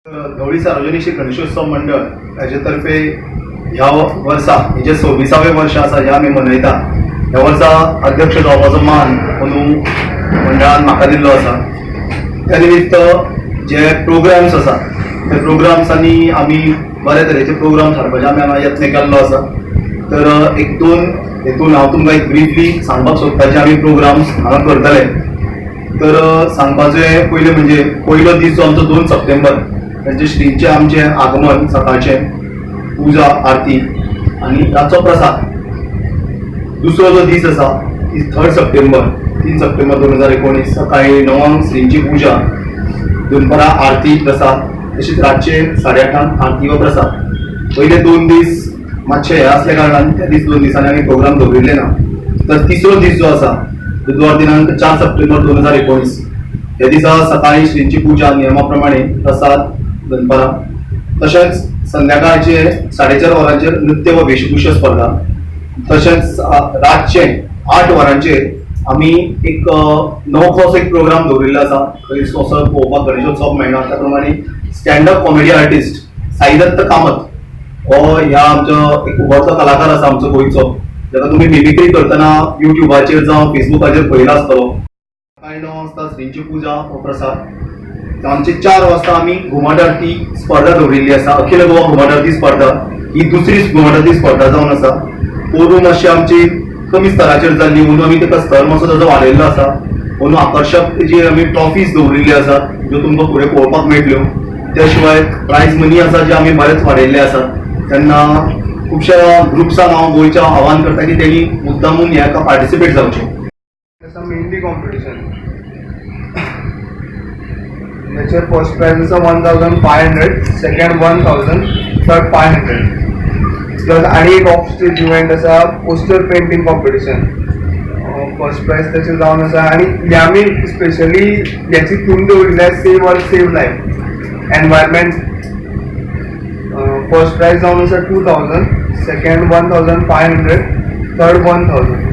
धवळी सार्वजनिक श्री गणेशोत्सव मंडळ हाजेतर्फे ह्या वर्सा म्हणजे 26वें वर्ष आसा जे आमी मनयता. ह्या वर्सा अध्यक्ष जावपाचो मान अंदू मंडळान म्हाका दिल्लो आसा. त्या निमित्त जे प्रोग्राम्स आसा त्या प्रोग्राम्सांनी आमी बऱ्या तरेचे प्रोग्राम्स हाडपाचे आमी हांगा यत्न केल्लो आसा. तर एक दोन हेतून हांव तुमकां एक ब्रीफली सांगपाक सोदता जे आमी प्रोग्राम्स हांगा करतले. तर सांगपाचें पयलें म्हणजे पयलो दीस जो आमचो 2 सप्टेंबर म्हणजे श्रींचे आमचे आगमन सकाळचे पूजा आरती आणि रातचो प्रसाद. दुसरो जो दीस आसा ती 3 सप्टेंबर 3 सप्टेंबर 2019 सकाळी 9 श्रींची पूजा, दनपरां आरती प्रसाद तशीच रातचे 8:30 आरती व प्रसाद. पयले 2 दीस मातशे हे असल्या कारणान त्या 2 दिसांनी आमी प्रोग्राम दवरिल्ले ना. तर तिसरो दीस जो आसा बुधवार दिनांक 4 सप्टेंबर 2019 ह्या दिसा सकाळी श्रींची पूजा नियमा प्रमाणे प्रसाद दनपरां तशेंच संध्याकाळचे 4:30 वरांचेर नृत्य व वेशभूषा स्पर्धा. तशेंच रातचे 8 वरांचेर आमी एक नवोसो एक प्रोग्राम दवरिल्लो आसा. खंय असो पळोवपाक गणेशोत्सव मेळना त्या प्रमाणे standup comedy artist Saidatta Kamat हो ह्या आमचो एक उबरतो कलाकार आसा आमचो गोंयचो, जाका तुमी मिमिक्री करतना युट्यूबाचेर जावं फेसबुकाचेर पळयला आसतलो. सकाळी 9 वाजता श्रींची पूजा हो प्रसाद. आमचे 4 वाजता आमी घुमट आरती स्पर्धा दवरिल्ली आसा. अखिल गोवा घुमट आरती स्पर्धा ही दुसरी घुमट आरती स्पर्धा जावन आसा. पोरू मातशी आमची कमी स्तराचेर जाल्ली म्हणून आमी ताका स्तर मातसो ताजो वाडयल्लो आसा. म्हणून आकर्शक जी आमी ट्रॉफीज दवरिल्ली आसा ज्यो तुमकां फुडें पळोवपाक मेळटल्यो. त्या शिवाय प्रायज मनी आसा जे आमी बरेच वाडयल्ले आसात. तेन्ना खुबश्या ग्रुप्सांक हांव गोंयच्या आव्हान करता की तेणी मुद्दामून ह्या पार्टिसिपेट जावचें. मेहंदी कॉम्पिटिशन त्याचे फर्स्ट प्राइज आसा 1500, सेकंड 1000, थर्ड 500. प्लस आणि एक ऑफ स्टेज इव्हेंट आसा poster painting competition. First prize त्याचे जावन आसा आणि आमी स्पेशली याची थीम दवरिल्ली save earth save life environment. First prize जावन आसा 2000, सेकंड 1500, थर्ड 1000.